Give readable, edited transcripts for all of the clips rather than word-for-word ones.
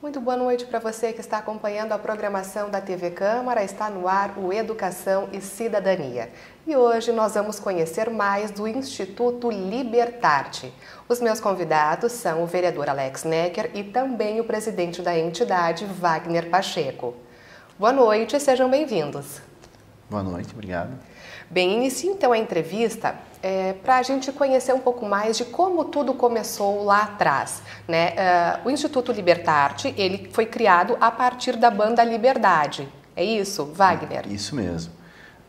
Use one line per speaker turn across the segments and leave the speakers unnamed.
Muito boa noite para você que está acompanhando a programação da TV Câmara. Está no ar o Educação e Cidadania. E hoje nós vamos conhecer mais do Instituto Libertarte. Os meus convidados são o vereador Alex Necker e também o presidente da entidade, Wagner Pacheco. Boa noite e sejam bem-vindos.
Boa noite, obrigado.
Bem, inicie então a entrevista para a gente conhecer um pouco mais de como tudo começou lá atrás, né? O Instituto Libertarte, ele foi criado a partir da banda Liberdade, é isso, Wagner?
Isso mesmo.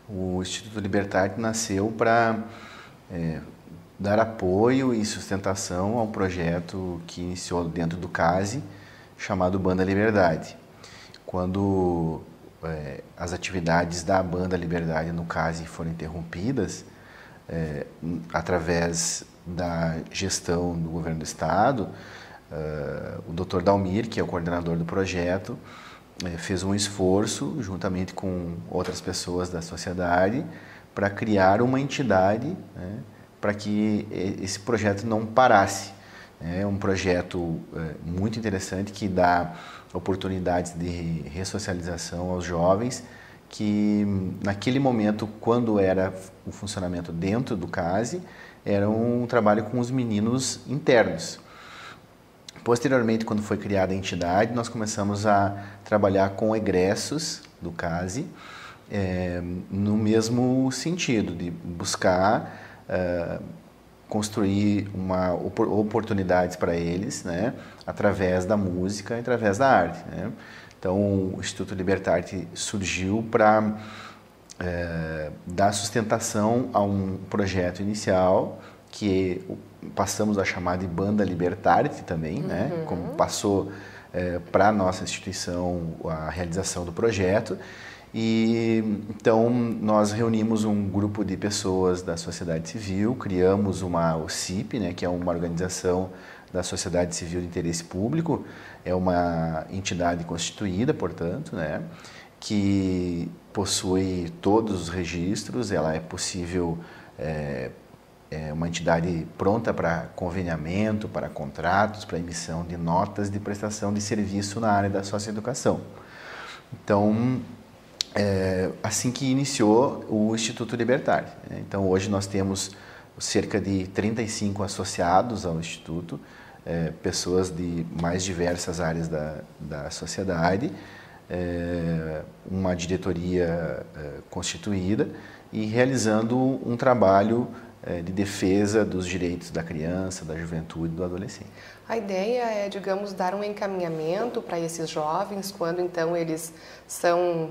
O Instituto Libertarte nasceu para dar apoio e sustentação a um projeto que iniciou dentro do CASE, chamado Banda Liberdade. Quando as atividades da Banda Liberdade no CASE foram interrompidas, através da gestão do governo do estado, o Dr. Dalmir, que é o coordenador do projeto, fez um esforço, juntamente com outras pessoas da sociedade, para criar uma entidade, né, para que esse projeto não parasse. É um projeto muito interessante que dá oportunidades de ressocialização aos jovens que, naquele momento, quando era o funcionamento dentro do CASE, era um trabalho com os meninos internos. Posteriormente, quando foi criada a entidade, nós começamos a trabalhar com egressos do CASE, no mesmo sentido, de buscar construir oportunidades para eles, né, através da música e através da arte, né. Então, o Instituto Libertarte surgiu para dar sustentação a um projeto inicial que passamos a chamar de Banda Libertarte também, né, como passou para a nossa instituição a realização do projeto. E então nós reunimos um grupo de pessoas da sociedade civil, criamos uma OCIP, né, que é uma organização da sociedade civil de interesse público, é uma entidade constituída, portanto, né, que possui todos os registros, ela é possível, é uma entidade pronta para conveniamento, para contratos, para emissão de notas de prestação de serviço na área da socioeducação. Então, assim que iniciou o Instituto Libertarte. Então, hoje nós temos cerca de 35 associados ao Instituto, pessoas de mais diversas áreas da sociedade, uma diretoria constituída e realizando um trabalho de defesa dos direitos da criança, da juventude e do adolescente.
A ideia é, digamos, dar um encaminhamento para esses jovens quando então eles são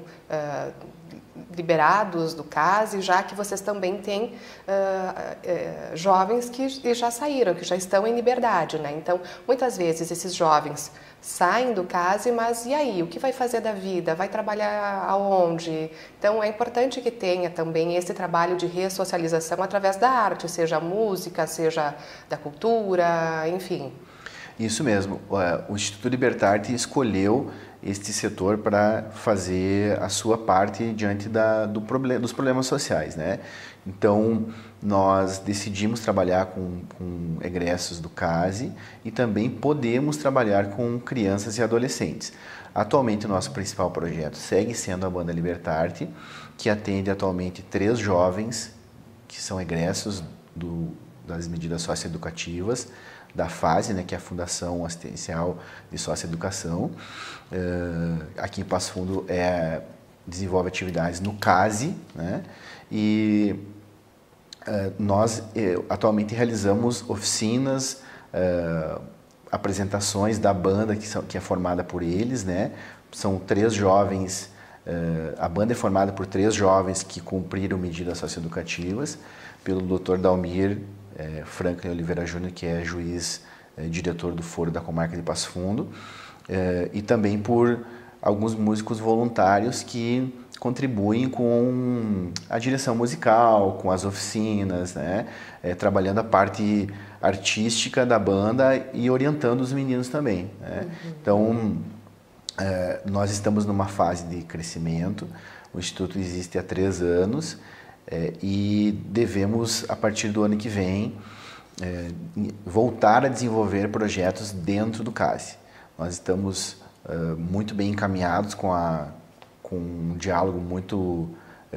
liberados do CASE, já que vocês também têm jovens que já saíram, que já estão em liberdade, né? Então, muitas vezes esses jovens saem do CASE, mas e aí? O que vai fazer da vida? Vai trabalhar aonde? Então, é importante que tenha também esse trabalho de ressocialização através da arte, seja a música, seja da cultura, enfim.
Isso mesmo. O Instituto Libertarte escolheu este setor para fazer a sua parte diante dos problemas sociais, né? Então, nós decidimos trabalhar com egressos do CASE e também podemos trabalhar com crianças e adolescentes. Atualmente, o nosso principal projeto segue sendo a Banda Libertarte, que atende atualmente 3 jovens que são egressos das medidas socioeducativas da FASE, né, que é a Fundação Assistencial de Socioeducação. Aqui em Passo Fundo desenvolve atividades no CASE, né, e nós atualmente realizamos oficinas, apresentações da banda que é formada por eles, né. São 3 jovens, a banda é formada por 3 jovens que cumpriram medidas socioeducativas pelo Dr. Dalmir Franklin Oliveira Júnior, que é juiz diretor do Foro da Comarca de Passo Fundo, e também por alguns músicos voluntários que contribuem com a direção musical, com as oficinas, né? Trabalhando a parte artística da banda e orientando os meninos também, né? Então, nós estamos numa fase de crescimento. O Instituto existe há 3 anos e devemos, a partir do ano que vem, voltar a desenvolver projetos dentro do CASE. Nós estamos muito bem encaminhados com um diálogo muito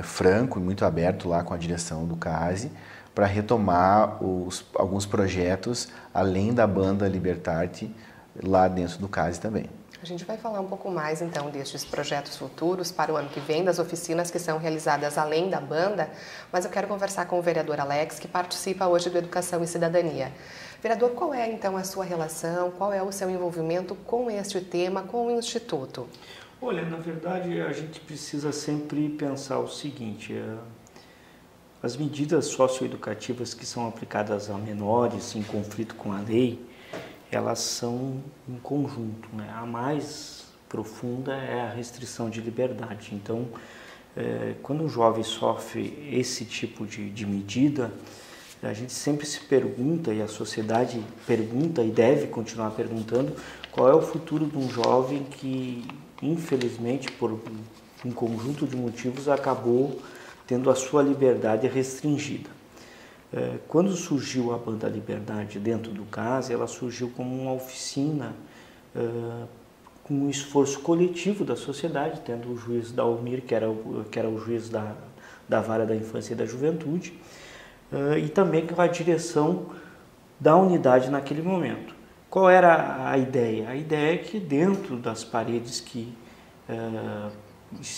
franco e muito aberto lá com a direção do CASE para retomar alguns projetos além da banda Libertarte lá dentro do CASE também.
A gente vai falar um pouco mais então destes projetos futuros para o ano que vem, das oficinas que são realizadas além da banda, mas eu quero conversar com o vereador Alex, que participa hoje do Educação e Cidadania. Vereador, qual é então a sua relação, qual é o seu envolvimento com este tema, com o Instituto?
Olha, na verdade a gente precisa sempre pensar o seguinte, as medidas socioeducativas que são aplicadas a menores em conflito com a lei, elas são em conjunto, né? A mais profunda é a restrição de liberdade. Então, quando um jovem sofre esse tipo de medida, a gente sempre se pergunta, e a sociedade pergunta e deve continuar perguntando, qual é o futuro de um jovem que, infelizmente, por um conjunto de motivos, acabou tendo a sua liberdade restringida. Quando surgiu a Banda Liberdade dentro do CASE, ela surgiu como uma oficina com um esforço coletivo da sociedade, tendo o juiz Dalmir, que era o juiz da Vara da Infância e da Juventude, e também com a direção da unidade naquele momento. Qual era a ideia? A ideia é que dentro das paredes que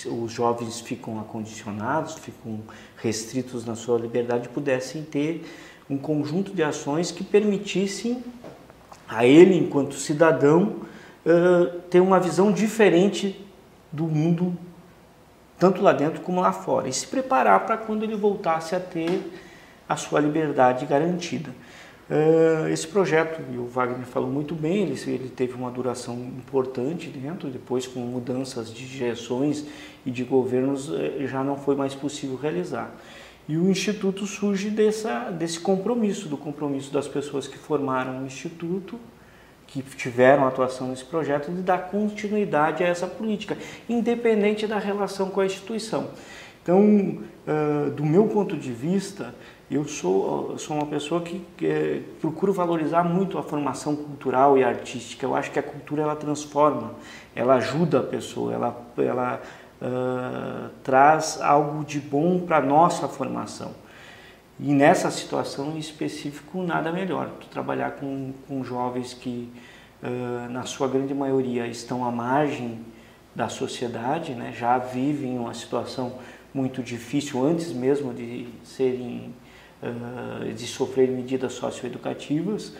os jovens ficam acondicionados, ficam restritos na sua liberdade, pudessem ter um conjunto de ações que permitissem a ele, enquanto cidadão, ter uma visão diferente do mundo, tanto lá dentro como lá fora, e se preparar para quando ele voltasse a ter a sua liberdade garantida. Esse projeto, e o Wagner falou muito bem, ele teve uma duração importante dentro, depois com mudanças de direções e de governos já não foi mais possível realizar. E o Instituto surge desse compromisso, do compromisso das pessoas que formaram o Instituto, que tiveram atuação nesse projeto, de dar continuidade a essa política, independente da relação com a instituição. Então, do meu ponto de vista, eu sou uma pessoa que procuro valorizar muito a formação cultural e artística. Eu acho que a cultura ela transforma, ela ajuda a pessoa, ela traz algo de bom para a nossa formação. E nessa situação em específico, nada melhor. Trabalhar com jovens que, na sua grande maioria, estão à margem da sociedade, né? Já vivem uma situação muito difícil antes mesmo de sofrerem medidas socioeducativas.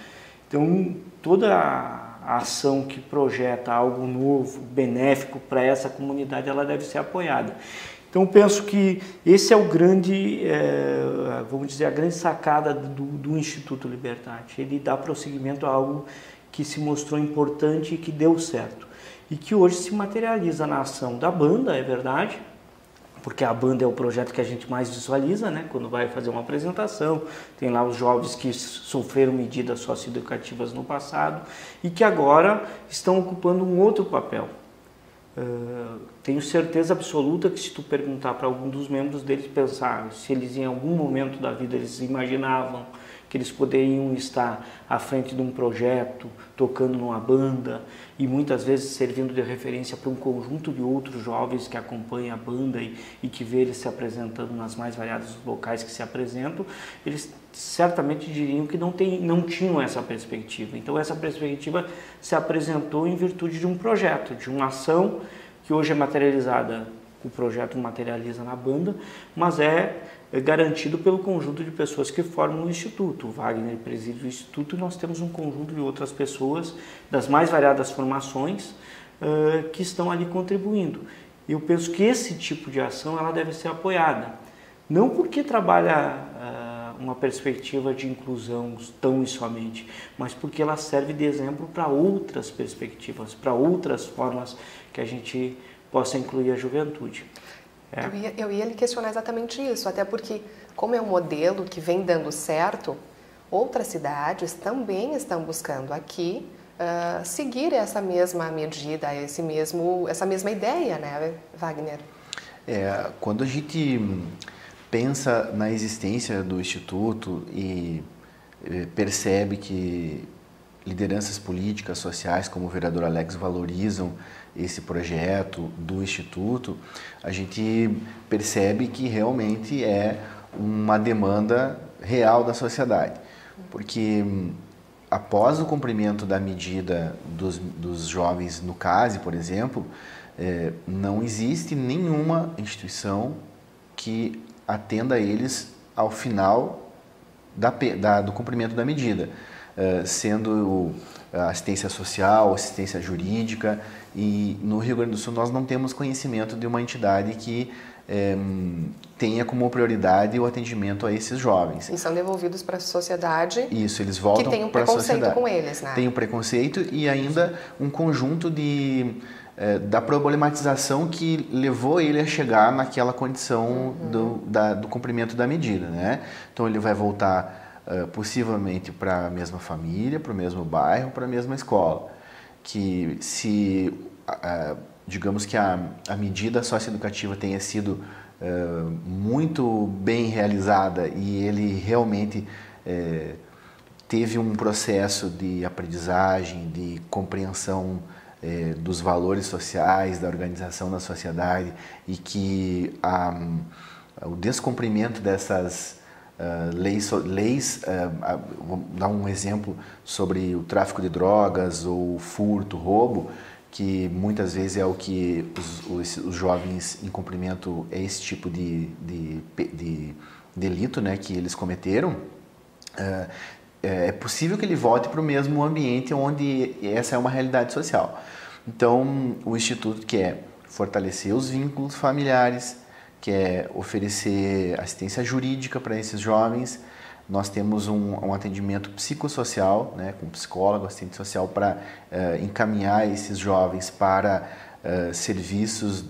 Então, toda a ação que projeta algo novo, benéfico para essa comunidade, ela deve ser apoiada. Então, penso que esse é o grande, vamos dizer, a grande sacada do Instituto Libertarte. Ele dá prosseguimento a algo que se mostrou importante e que deu certo. E que hoje se materializa na ação da banda, é verdade, porque a banda é o projeto que a gente mais visualiza, né? Quando vai fazer uma apresentação, tem lá os jovens que sofreram medidas socioeducativas no passado e que agora estão ocupando um outro papel. Tenho certeza absoluta que se tu perguntar para algum dos membros deles, pensar se eles em algum momento da vida eles imaginavam que eles poderiam estar à frente de um projeto, tocando numa banda e muitas vezes servindo de referência para um conjunto de outros jovens que acompanham a banda e que vê eles se apresentando nas mais variados locais que se apresentam, eles certamente diriam que não tinham essa perspectiva. Então essa perspectiva se apresentou em virtude de um projeto, de uma ação que hoje é materializada, o projeto materializa na banda, mas é garantido pelo conjunto de pessoas que formam o Instituto. O Wagner preside o Instituto e nós temos um conjunto de outras pessoas das mais variadas formações que estão ali contribuindo. Eu penso que esse tipo de ação ela deve ser apoiada, não porque trabalha uma perspectiva de inclusão tão e somente, mas porque ela serve de exemplo para outras perspectivas, para outras formas que a gente possa incluir a juventude.
Eu ia lhe questionar exatamente isso, até porque, como é um modelo que vem dando certo, outras cidades também estão buscando aqui seguir essa mesma medida, essa mesma ideia, né, Wagner?
Quando a gente pensa na existência do Instituto e percebe que lideranças políticas, sociais, como o vereador Alex, valorizam esse projeto do Instituto, a gente percebe que realmente é uma demanda real da sociedade. Porque após o cumprimento da medida dos jovens no CASE, por exemplo, não existe nenhuma instituição que atenda a eles ao final do cumprimento da medida, sendo assistência social, assistência jurídica, e no Rio Grande do Sul nós não temos conhecimento de uma entidade que tenha como prioridade o atendimento a esses jovens.
E são devolvidos para a sociedade.
Isso, eles voltam para a sociedade.
Que tem um preconceito com eles, né?
Tem um preconceito e ainda um conjunto da problematização que levou ele a chegar naquela condição do cumprimento da medida, né? Então ele vai voltar possivelmente para a mesma família, para o mesmo bairro, para a mesma escola. Que se, digamos que a medida socioeducativa tenha sido muito bem realizada e ele realmente teve um processo de aprendizagem, de compreensão dos valores sociais, da organização da sociedade, e que o descumprimento dessas leis, vou dar um exemplo sobre o tráfico de drogas ou furto, roubo, que muitas vezes é o que os jovens em cumprimento é esse tipo de delito, né, que eles cometeram. É possível que ele volte para o mesmo ambiente onde essa é uma realidade social. Então, o Instituto quer fortalecer os vínculos familiares, quer oferecer assistência jurídica para esses jovens. Nós temos um atendimento psicossocial, né, com psicólogo, assistente social, para encaminhar esses jovens para serviços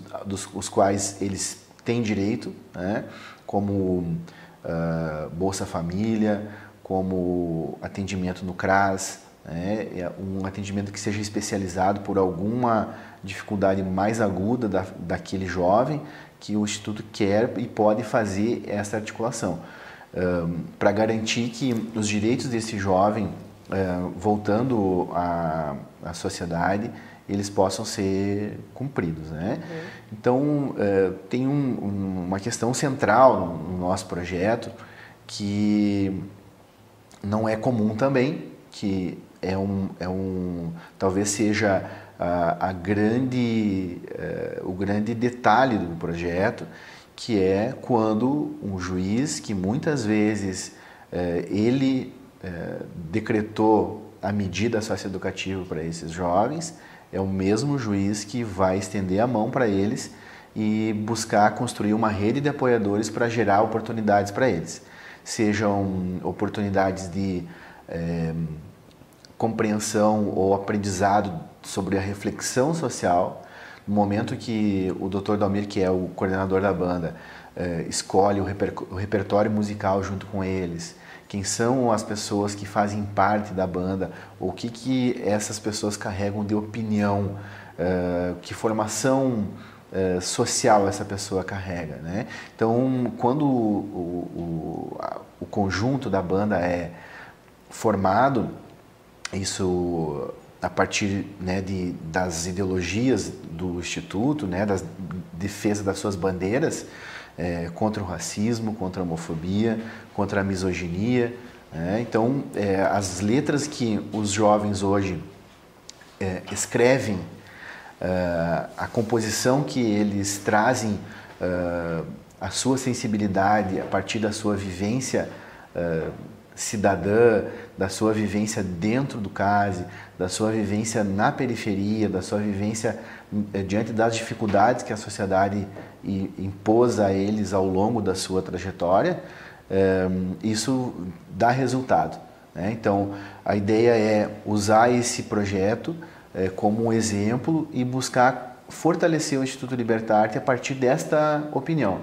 os quais eles têm direito, né, como Bolsa Família, como atendimento no CRAS, né, um atendimento que seja especializado por alguma dificuldade mais aguda daquele jovem, que o Instituto quer e pode fazer essa articulação, para garantir que os direitos desse jovem, voltando à sociedade, eles possam ser cumpridos, né? Então, tem uma questão central no nosso projeto, que não é comum também, que talvez seja o grande detalhe do projeto, que é quando um juiz, que muitas vezes ele decretou a medida socioeducativa para esses jovens, é o mesmo juiz que vai estender a mão para eles e buscar construir uma rede de apoiadores para gerar oportunidades para eles. Sejam oportunidades de compreensão ou aprendizado sobre a reflexão social. No momento que o Dr. Dalmir, que é o coordenador da banda, escolhe o repertório musical junto com eles, quem são as pessoas que fazem parte da banda, o que essas pessoas carregam de opinião, que formação social essa pessoa carrega, né? Então, quando o conjunto da banda é formado, isso a partir, né, das ideologias do Instituto, né, da defesa das suas bandeiras contra o racismo, contra a homofobia, contra a misoginia, né? Então, as letras que os jovens hoje escrevem, a composição que eles trazem, a sua sensibilidade a partir da sua vivência cidadã, da sua vivência dentro do CASE, da sua vivência na periferia, da sua vivência diante das dificuldades que a sociedade impôs a eles ao longo da sua trajetória, isso dá resultado, né? Então, a ideia é usar esse projeto como um exemplo e buscar fortalecer o Instituto Libertarte a partir desta opinião,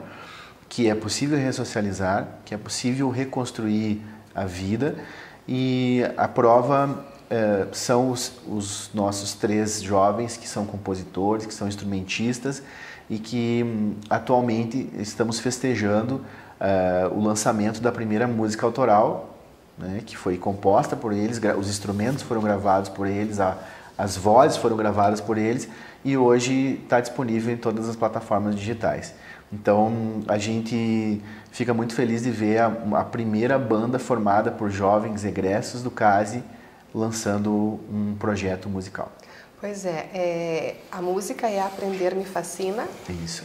que é possível ressocializar, que é possível reconstruir a vida, e a prova são os nossos 3 jovens que são compositores, que são instrumentistas e que atualmente estamos festejando o lançamento da primeira música autoral, né, que foi composta por eles, os instrumentos foram gravados por eles, as vozes foram gravadas por eles e hoje está disponível em todas as plataformas digitais. Então a gente fica muito feliz de ver a primeira banda formada por jovens egressos do CASE lançando um projeto musical.
Pois é, a música é Aprender Me Fascina.
Isso.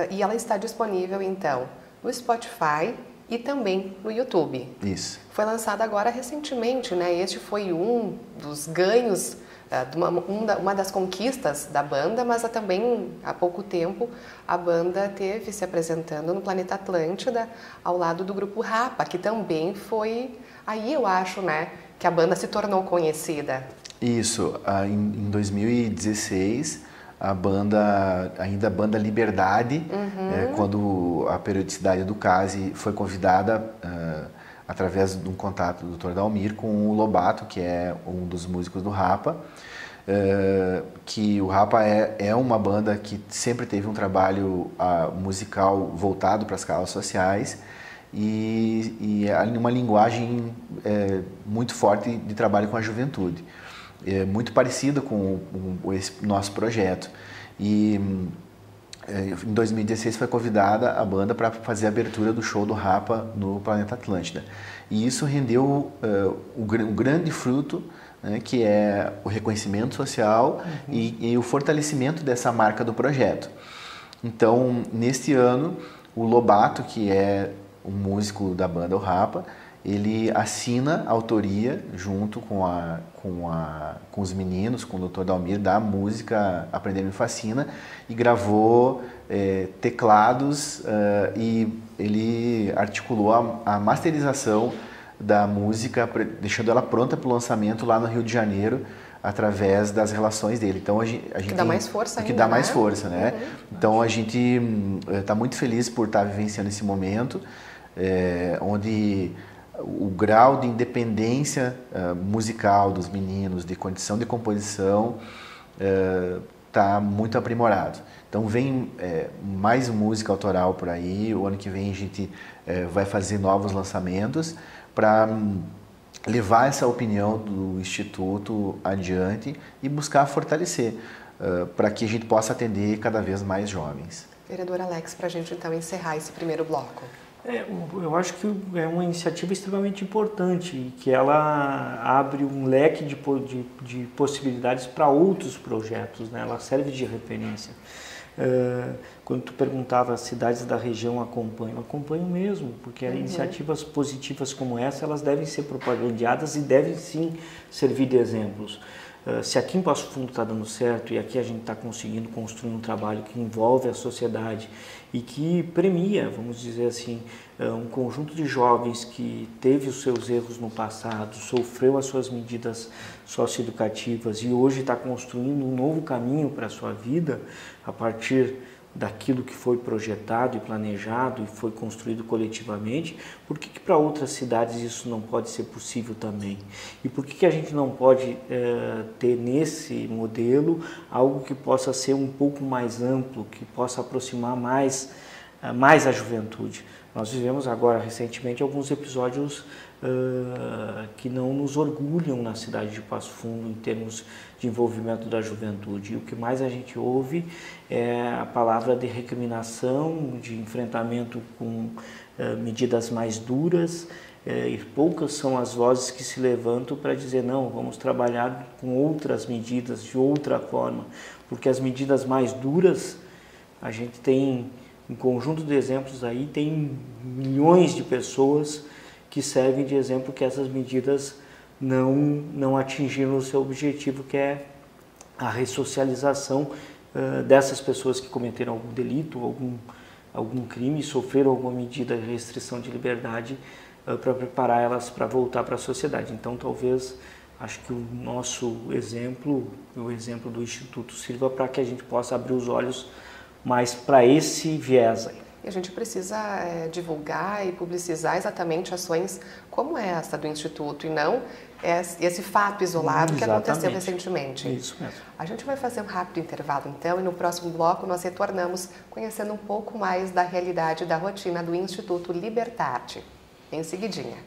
E ela está disponível então no Spotify e também no YouTube.
Isso.
Foi lançada agora recentemente, né? Este foi um dos ganhos, uma das conquistas da banda, mas também há pouco tempo a banda teve se apresentando no Planeta Atlântida ao lado do grupo Rapa, que também foi, aí eu acho, né, que a banda se tornou conhecida.
Isso, em 2016, a banda Liberdade, quando a periodicidade do CASE foi convidada através de um contato do Dr. Dalmir com o Lobato, que é um dos músicos do Rapa, que o Rapa é uma banda que sempre teve um trabalho musical voltado para as causas sociais e uma linguagem muito forte de trabalho com a juventude. Muito parecida com esse nosso projeto. E em 2016 foi convidada a banda para fazer a abertura do show do Rapa no Planeta Atlântida. E isso rendeu um grande fruto, né, que é o reconhecimento social e o fortalecimento dessa marca do projeto. Então, neste ano, o Lobato, que é um músico da banda O Rapa, ele assina a autoria junto com os meninos, com o Dr. Dalmir, da música Aprender Me Fascina, e gravou teclados e ele articulou a masterização da música, deixando ela pronta para o lançamento lá no Rio de Janeiro, através das relações dele. Então a gente
que dá mais força ainda,
que dá mais força, né? Então a gente está muito feliz por estar vivenciando esse momento, onde o grau de independência musical dos meninos, de condição de composição, está muito aprimorado. Então vem mais música autoral por aí, o ano que vem a gente vai fazer novos lançamentos para levar essa opinião do Instituto adiante e buscar fortalecer, para que a gente possa atender cada vez mais jovens.
Vereador Alex, para a gente então encerrar esse primeiro bloco.
Eu acho que é uma iniciativa extremamente importante, que ela abre um leque de possibilidades para outros projetos, né? Ela serve de referência. Quando tu perguntava as cidades da região acompanham mesmo, porque iniciativas positivas como essa, elas devem ser propagandeadas e devem sim servir de exemplos. Se aqui em Passo Fundo está dando certo e aqui a gente está conseguindo construir um trabalho que envolve a sociedade e que premia, vamos dizer assim, um conjunto de jovens que teve os seus erros no passado, sofreu as suas medidas socioeducativas e hoje está construindo um novo caminho para a sua vida a partir daquilo que foi projetado e planejado e foi construído coletivamente, por que para outras cidades isso não pode ser possível também? E por que a gente não pode ter nesse modelo algo que possa ser um pouco mais amplo, que possa aproximar mais a juventude? Nós vivemos agora, recentemente, alguns episódios que não nos orgulham na cidade de Passo Fundo em termos de envolvimento da juventude. E o que mais a gente ouve é a palavra de recriminação, de enfrentamento com medidas mais duras, e poucas são as vozes que se levantam para dizer não, vamos trabalhar com outras medidas, de outra forma, porque as medidas mais duras, a gente tem um conjunto de exemplos aí, tem milhões de pessoas que servem de exemplo que essas medidas não atingiram o seu objetivo, que é a ressocialização dessas pessoas que cometeram algum delito, algum crime, sofreram alguma medida de restrição de liberdade para preparar elas para voltar para a sociedade. Então, talvez, acho que o nosso exemplo, o exemplo do Instituto, sirva para que a gente possa abrir os olhos mais para esse viés aí.
e a gente precisa divulgar e publicizar exatamente ações como essa do Instituto, e não esse fato isolado que aconteceu recentemente.
Isso mesmo.
A gente vai fazer um rápido intervalo então, e no próximo bloco nós retornamos conhecendo um pouco mais da realidade e da rotina do Instituto Libertarte. Em seguidinha.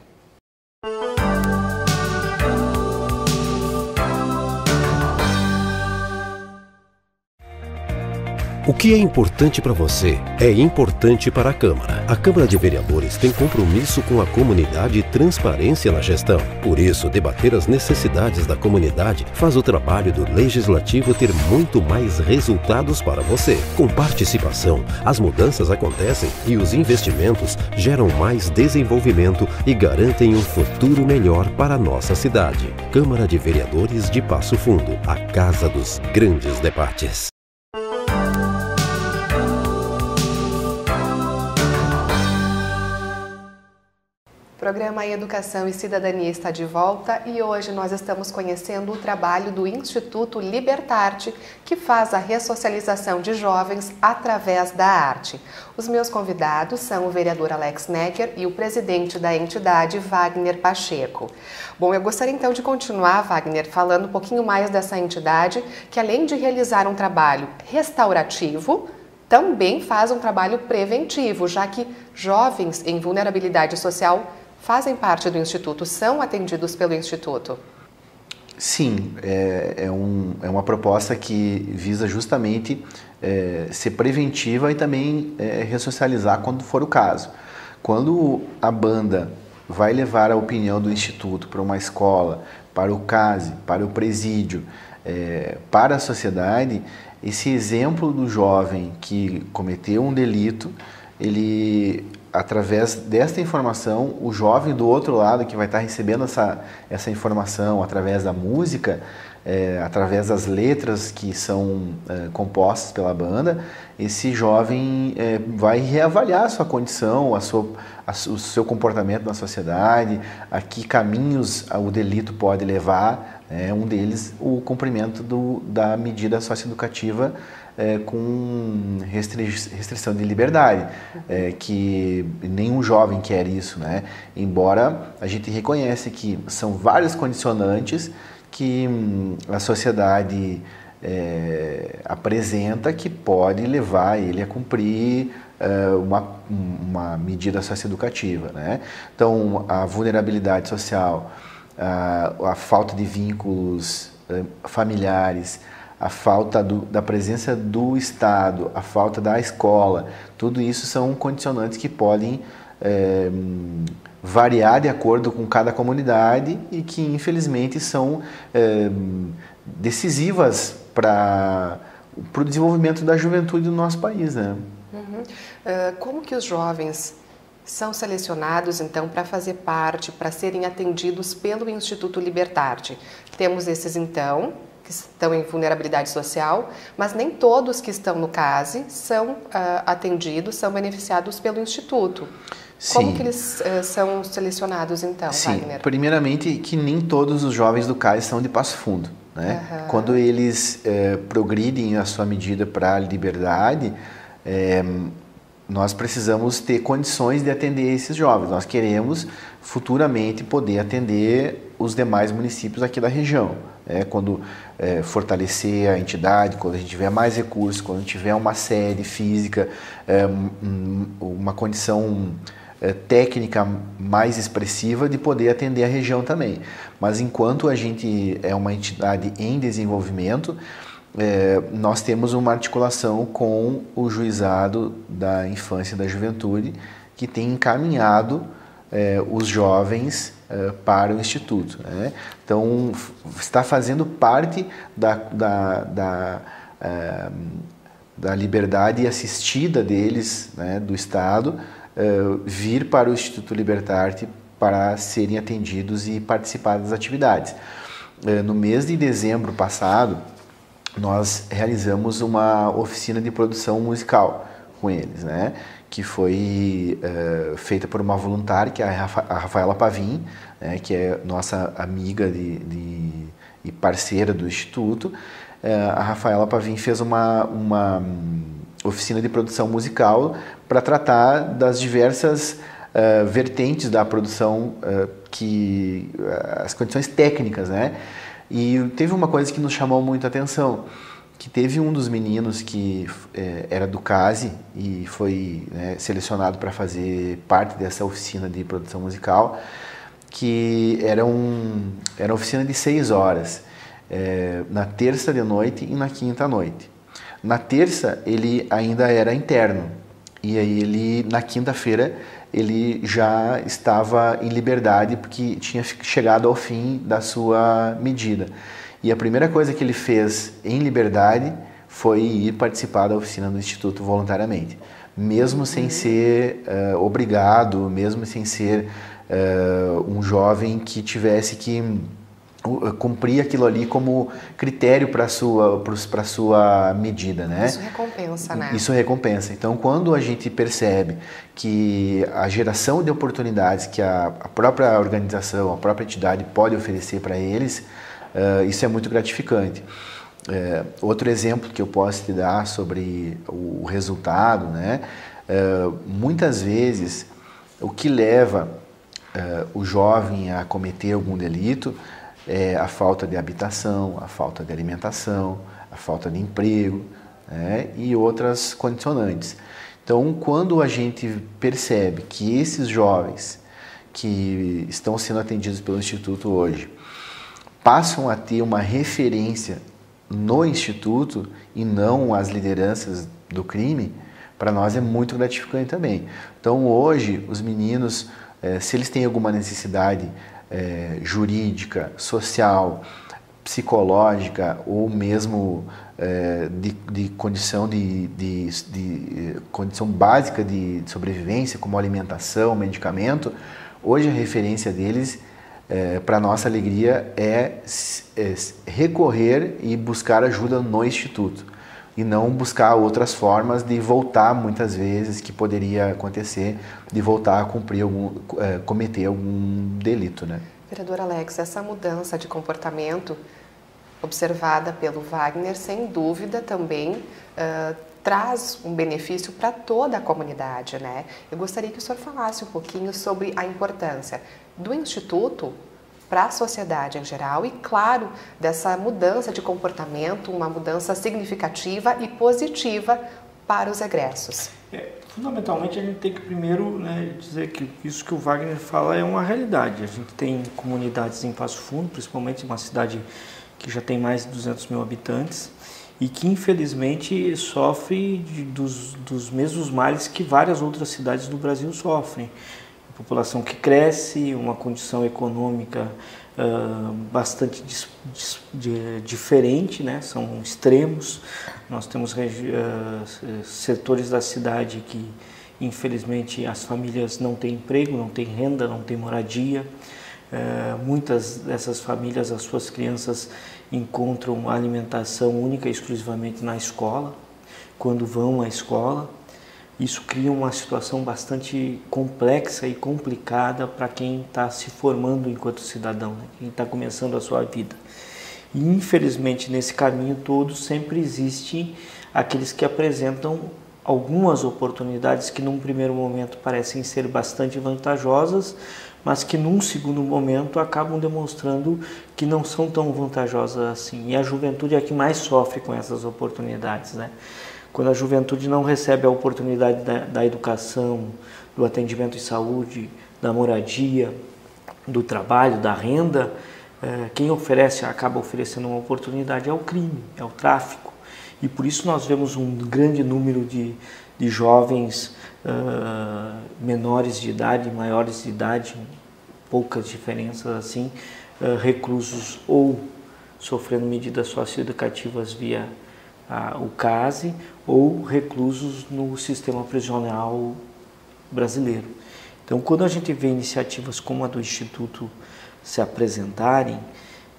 O que é importante para você é importante para a Câmara. A Câmara de Vereadores tem compromisso com a comunidade e transparência na gestão. Por isso, debater as necessidades da comunidade faz o trabalho do Legislativo ter muito mais resultados para você. Com participação, as mudanças acontecem e os investimentos geram mais desenvolvimento e garantem um futuro melhor para a nossa cidade. Câmara de Vereadores de Passo Fundo, a casa dos grandes debates.
O programa Educação e Cidadania está de volta e hoje nós estamos conhecendo o trabalho do Instituto Libertarte, que faz a ressocialização de jovens através da arte. Os meus convidados são o vereador Alex Necker e o presidente da entidade, Wagner Pacheco. Bom, eu gostaria então de continuar, Wagner, falando um pouquinho mais dessa entidade, que além de realizar um trabalho restaurativo, também faz um trabalho preventivo, já que jovens em vulnerabilidade social fazem parte do Instituto, são atendidos pelo Instituto?
Sim, é uma proposta que visa justamente ser preventiva e também ressocializar quando for o caso. Quando a banda vai levar a opinião do Instituto para uma escola, para o CASE, para o presídio, para a sociedade, esse exemplo do jovem que cometeu um delito, ele, através desta informação, o jovem do outro lado que vai estar recebendo essa informação através da música, através das letras que são compostas pela banda, esse jovem vai reavaliar a sua condição, o seu comportamento na sociedade, a que caminhos o delito pode levar, um deles o cumprimento da medida socioeducativa com restrição de liberdade, que nenhum jovem quer isso, né? Embora a gente reconhece que são vários condicionantes que a sociedade apresenta que pode levar ele a cumprir uma medida socioeducativa, né? Então, a vulnerabilidade social, a falta de vínculos familiares, a falta da presença do Estado, a falta da escola, tudo isso são condicionantes que podem variar de acordo com cada comunidade e que, infelizmente, são decisivas para o desenvolvimento da juventude do nosso país, né?
Uhum. Como que os jovens são selecionados, então, para fazer parte, para serem atendidos pelo Instituto Libertarte? Temos esses, então, que estão em vulnerabilidade social, mas nem todos que estão no CASE são atendidos, são beneficiados pelo Instituto.
Sim.
Como que eles são selecionados, então,
Sim.
Wagner?
Primeiramente, que nem todos os jovens do CASE são de Passo Fundo, né?
Uhum.
Quando eles progridem a sua medida para a liberdade, nós precisamos ter condições de atender esses jovens. Nós queremos futuramente poder atender os demais municípios aqui da região. Quando fortalecer a entidade, quando a gente tiver mais recursos, quando a gente tiver uma sede física, uma condição técnica mais expressiva de poder atender a região também. Mas enquanto a gente é uma entidade em desenvolvimento, nós temos uma articulação com o Juizado da Infância e da Juventude, que tem encaminhado os jovens para o Instituto, né? Então, está fazendo parte da liberdade assistida deles, né, do Estado, vir para o Instituto Libertarte para serem atendidos e participar das atividades. No mês de dezembro passado, nós realizamos uma oficina de produção musical com eles, né? Que foi feita por uma voluntária, que é a Rafaela Pavim, né? Que é nossa amiga e parceira do Instituto. A Rafaela Pavim fez uma oficina de produção musical para tratar das diversas vertentes da produção, as condições técnicas, né? E teve uma coisa que nos chamou muito a atenção, que teve um dos meninos que era do CASE e foi, né, selecionado para fazer parte dessa oficina de produção musical, que era uma oficina de 6 horas, na terça de noite e na quinta à noite. Na terça ele ainda era interno, e aí na quinta-feira ele já estava em liberdade porque tinha chegado ao fim da sua medida. E a primeira coisa que ele fez em liberdade foi ir participar da oficina do Instituto voluntariamente, mesmo sem ser obrigado, mesmo sem ser um jovem que tivesse que cumprir aquilo ali como critério para a sua medida, né?
Isso recompensa, né?
Isso recompensa. Então, quando a gente percebe que a geração de oportunidades que a própria organização, a própria entidade pode oferecer para eles, isso é muito gratificante. Outro exemplo que eu posso te dar sobre o resultado, né? Muitas vezes o que leva o jovem a cometer algum delito é a falta de habitação, a falta de alimentação, a falta de emprego, né? E outras condicionantes. Então, quando a gente percebe que esses jovens que estão sendo atendidos pelo Instituto hoje passam a ter uma referência no Instituto e não as lideranças do crime, para nós é muito gratificante também. Então, hoje, os meninos, se eles têm alguma necessidade jurídica, social, psicológica ou mesmo de condição condição básica de sobrevivência, como alimentação, medicamento, hoje a referência deles, para nossa alegria, é recorrer e buscar ajuda no Instituto e não buscar outras formas de voltar, muitas vezes, que poderia acontecer, de voltar a cometer algum delito, né?
Vereador Alex, essa mudança de comportamento observada pelo Wagner, sem dúvida, também traz um benefício para toda a comunidade, né? Eu gostaria que o senhor falasse um pouquinho sobre a importância do Instituto para a sociedade em geral e, claro, dessa mudança de comportamento, uma mudança significativa e positiva para os egressos.
Fundamentalmente, a gente tem que primeiro, né, dizer que isso que o Wagner fala é uma realidade. A gente tem comunidades em Passo Fundo, principalmente uma cidade que já tem mais de 200 mil habitantes e que, infelizmente, sofre dos mesmos males que várias outras cidades do Brasil sofrem. População que cresce, uma condição econômica bastante diferente, né? São extremos. Nós temos setores da cidade que, infelizmente, as famílias não têm emprego, não têm renda, não têm moradia. Muitas dessas famílias, as suas crianças encontram alimentação única e exclusivamente na escola, quando vão à escola. Isso cria uma situação bastante complexa e complicada para quem está se formando enquanto cidadão, né? Quem está começando a sua vida. E, infelizmente, nesse caminho todo sempre existe aqueles que apresentam algumas oportunidades que num primeiro momento parecem ser bastante vantajosas, mas que num segundo momento acabam demonstrando que não são tão vantajosas assim. E a juventude é a que mais sofre com essas oportunidades, né? Quando a juventude não recebe a oportunidade da educação, do atendimento em saúde, da moradia, do trabalho, da renda, quem acaba oferecendo uma oportunidade é o crime, é o tráfico. E por isso nós vemos um grande número de jovens menores de idade, maiores de idade, poucas diferenças assim, reclusos ou sofrendo medidas socioeducativas via o CASE ou reclusos no sistema prisional brasileiro. Então, quando a gente vê iniciativas como a do Instituto se apresentarem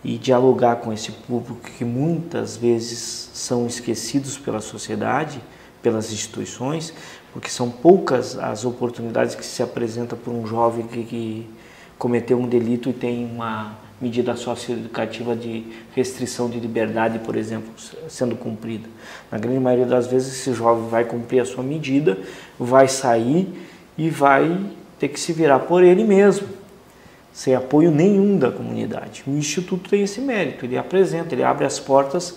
e dialogar com esse público que muitas vezes são esquecidos pela sociedade, pelas instituições, porque são poucas as oportunidades que se apresentam para um jovem que cometeu um delito e tem uma medida socioeducativa de restrição de liberdade, por exemplo, sendo cumprida. Na grande maioria das vezes, esse jovem vai cumprir a sua medida, vai sair e vai ter que se virar por ele mesmo, sem apoio nenhum da comunidade. O Instituto tem esse mérito, ele apresenta, ele abre as portas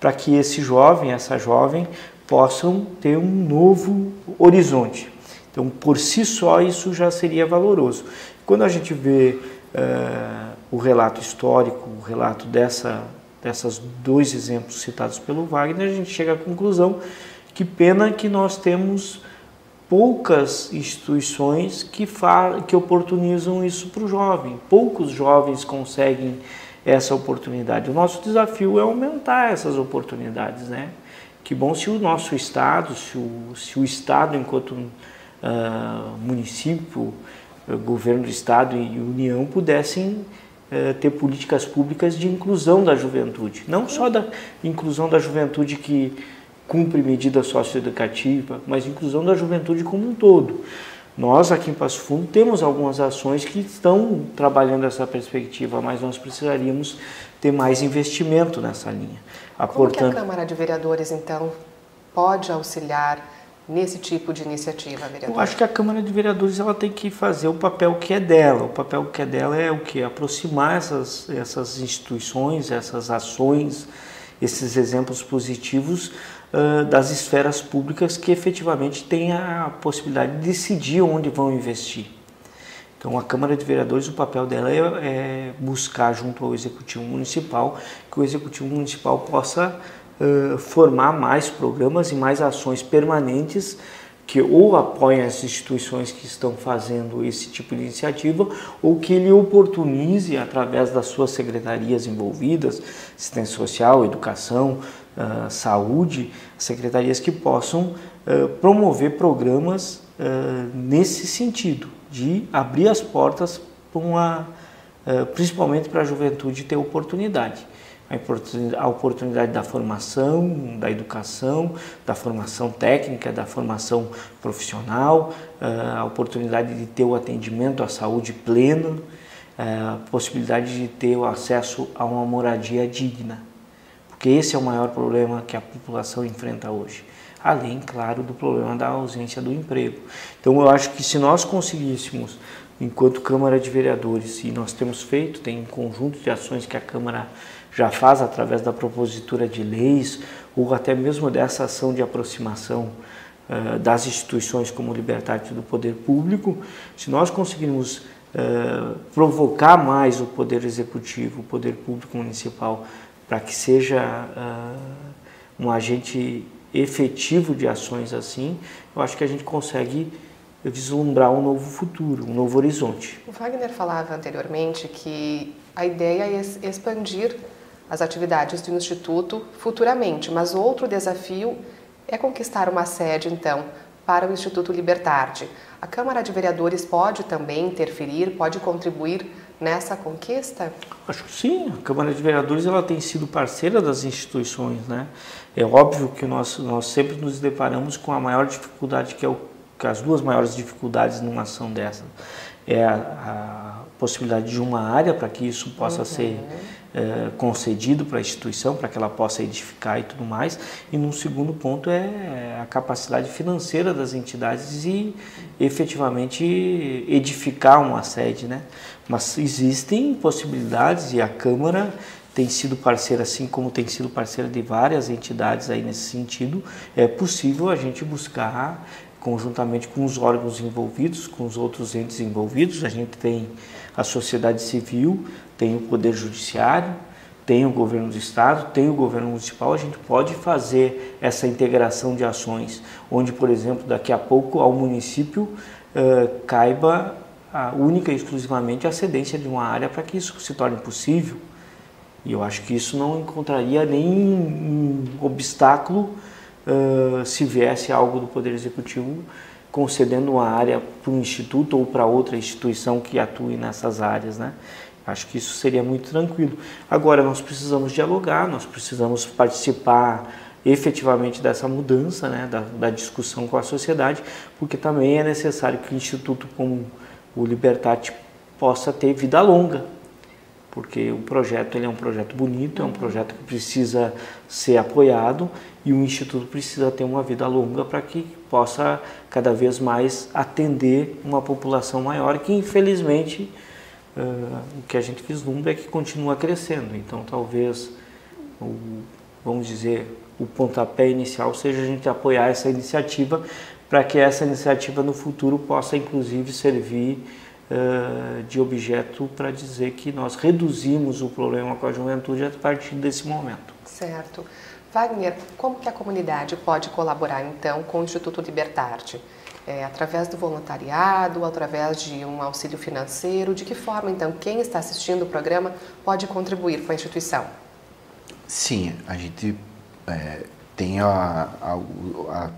para que esse jovem, essa jovem, possam ter um novo horizonte. Então, por si só, isso já seria valoroso. Quando a gente vê o relato histórico, o relato dessas dois exemplos citados pelo Wagner, a gente chega à conclusão que pena que nós temos poucas instituições que oportunizam isso para o jovem. Poucos jovens conseguem essa oportunidade. O nosso desafio é aumentar essas oportunidades, né? Que bom se o nosso Estado, se o Estado enquanto município, governo do Estado e União pudessem ter políticas públicas de inclusão da juventude. Não só da inclusão da juventude que cumpre medida socioeducativa, mas inclusão da juventude como um todo. Nós, aqui em Passo Fundo, temos algumas ações que estão trabalhando essa perspectiva, mas nós precisaríamos ter mais investimento nessa linha.
Como que a Câmara de Vereadores, então, pode auxiliar nesse tipo de iniciativa, vereador?
Eu acho que a Câmara de Vereadores ela tem que fazer o papel que é dela. O papel que é dela é o quê? Aproximar essas instituições, essas ações, esses exemplos positivos das esferas públicas que efetivamente têm a possibilidade de decidir onde vão investir. Então, a Câmara de Vereadores, o papel dela é buscar, junto ao Executivo Municipal, que o Executivo Municipal possa formar mais programas e mais ações permanentes que ou apoiem as instituições que estão fazendo esse tipo de iniciativa ou que ele oportunize, através das suas secretarias envolvidas, assistência social, educação, saúde, secretarias que possam promover programas nesse sentido, de abrir as portas principalmente para a juventude ter oportunidade. A oportunidade da formação, da educação, da formação técnica, da formação profissional, a oportunidade de ter o atendimento à saúde pleno, a possibilidade de ter o acesso a uma moradia digna. Porque esse é o maior problema que a população enfrenta hoje. Além, claro, do problema da ausência do emprego. Então, eu acho que se nós conseguíssemos, enquanto Câmara de Vereadores, e nós temos feito, tem um conjunto de ações que a Câmara já faz através da propositura de leis ou até mesmo dessa ação de aproximação das instituições como o Libertarte do poder público, se nós conseguirmos provocar mais o poder executivo, o poder público municipal, para que seja um agente efetivo de ações assim, eu acho que a gente consegue vislumbrar um novo futuro, um novo horizonte.
O Wagner falava anteriormente que a ideia é expandir as atividades do Instituto futuramente, mas outro desafio é conquistar uma sede, então, para o Instituto Libertarte. A Câmara de Vereadores pode também interferir, pode contribuir nessa conquista?
Acho que sim, a Câmara de Vereadores ela tem sido parceira das instituições, né? É óbvio que nós sempre nos deparamos com a maior dificuldade, que as duas maiores dificuldades numa ação dessa. É a possibilidade de uma área para que isso possa ser concedido para a instituição, para que ela possa edificar e tudo mais. E num segundo ponto é a capacidade financeira das entidades e efetivamente edificar uma sede, né? Mas existem possibilidades e a Câmara tem sido parceira, assim como tem sido parceira de várias entidades aí nesse sentido. É possível a gente buscar, conjuntamente com os órgãos envolvidos, com os outros entes envolvidos, a gente tem a sociedade civil, tem o Poder Judiciário, tem o Governo do Estado, tem o Governo Municipal, a gente pode fazer essa integração de ações, onde, por exemplo, daqui a pouco ao município caiba única e exclusivamente a cedência de uma área para que isso se torne possível. E eu acho que isso não encontraria nenhum obstáculo se viesse algo do Poder Executivo concedendo uma área para um instituto ou para outra instituição que atue nessas áreas, né? Acho que isso seria muito tranquilo. Agora, nós precisamos dialogar, nós precisamos participar efetivamente dessa mudança, né, da discussão com a sociedade, porque também é necessário que o instituto como o Libertarte possa ter vida longa. porque o projeto ele é um projeto bonito, é um projeto que precisa ser apoiado e o Instituto precisa ter uma vida longa para que possa cada vez mais atender uma população maior que infelizmente o que a gente vislumbra é que continua crescendo. Então talvez, vamos dizer, o pontapé inicial seja a gente apoiar essa iniciativa para que essa iniciativa no futuro possa inclusive servir de objeto para dizer que nós reduzimos o problema com a juventude a partir desse momento.
Certo. Wagner, como que a comunidade pode colaborar então com o Instituto Libertarte? Através do voluntariado, através de um auxílio financeiro? De que forma então quem está assistindo o programa pode contribuir com a instituição?
Sim, a gente tem a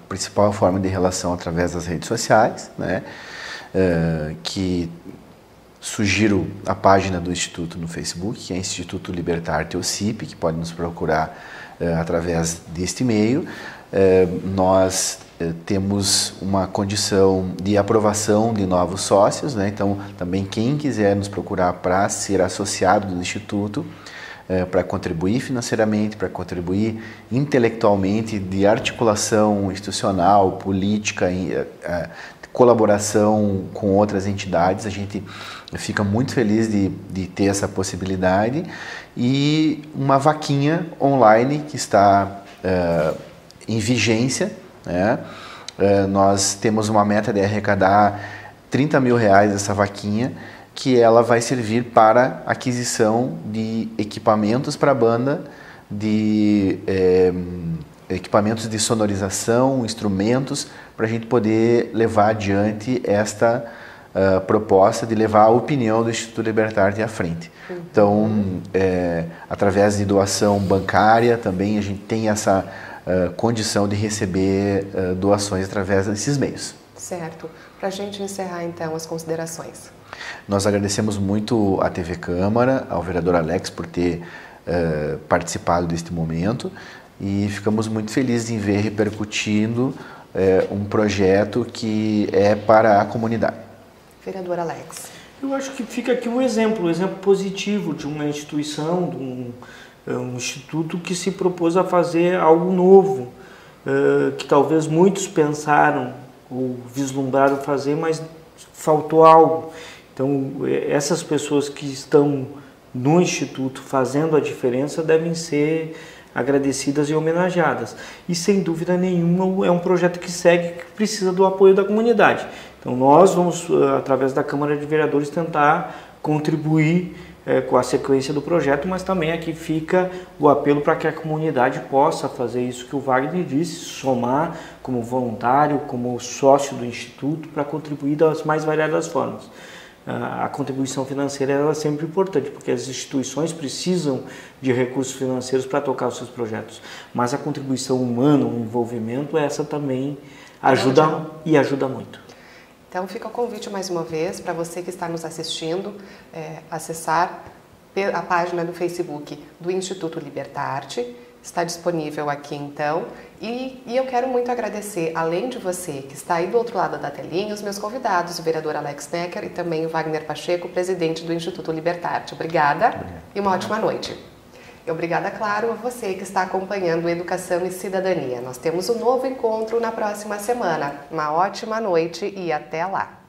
principal forma de relação através das redes sociais, né? Que sugiro a página do Instituto no Facebook, que é Instituto Libertarte OCIP, que pode nos procurar através deste e-mail. Nós temos uma condição de aprovação de novos sócios, né? Então também quem quiser nos procurar para ser associado do Instituto, para contribuir financeiramente, para contribuir intelectualmente, de articulação institucional, política, colaboração com outras entidades, a gente fica muito feliz de ter essa possibilidade. E uma vaquinha online que está em vigência, né? Nós temos uma meta de arrecadar R$30 mil essa vaquinha, que ela vai servir para aquisição de equipamentos para a banda, de equipamentos de sonorização, instrumentos, para a gente poder levar adiante esta proposta de levar a opinião do Instituto Libertarte à frente. Então, através de doação bancária, também a gente tem essa condição de receber doações através desses meios.
Certo. Para a gente encerrar, então, as considerações.
Nós agradecemos muito à TV Câmara, ao vereador Alex por ter participado deste momento e ficamos muito felizes em ver repercutindo um projeto que é para a comunidade.
Vereador Alex.
Eu acho que fica aqui um exemplo positivo de uma instituição, de um instituto que se propôs a fazer algo novo, que talvez muitos pensaram ou vislumbraram fazer, mas faltou algo. Então, essas pessoas que estão no Instituto fazendo a diferença devem ser agradecidas e homenageadas. E, sem dúvida nenhuma, é um projeto que segue, que precisa do apoio da comunidade. Então, nós vamos, através da Câmara de Vereadores, tentar contribuir com a sequência do projeto, mas também aqui fica o apelo para que a comunidade possa fazer isso que o Wagner disse, somar como voluntário, como sócio do Instituto, para contribuir das mais variadas formas. A contribuição financeira é sempre importante, porque as instituições precisam de recursos financeiros para tocar os seus projetos, mas a contribuição humana, o envolvimento, essa também ajuda e ajuda muito.
Então fica o convite mais uma vez para você que está nos assistindo, acessar a página do Facebook do Instituto Libertarte, está disponível aqui então, e eu quero muito agradecer, além de você que está aí do outro lado da telinha, os meus convidados, o vereador Alex Necker e também o Wagner Pacheco, presidente do Instituto Libertarte. Obrigada e uma ótima noite. E obrigada, claro, a você que está acompanhando Educação e Cidadania. Nós temos um novo encontro na próxima semana. Uma ótima noite e até lá!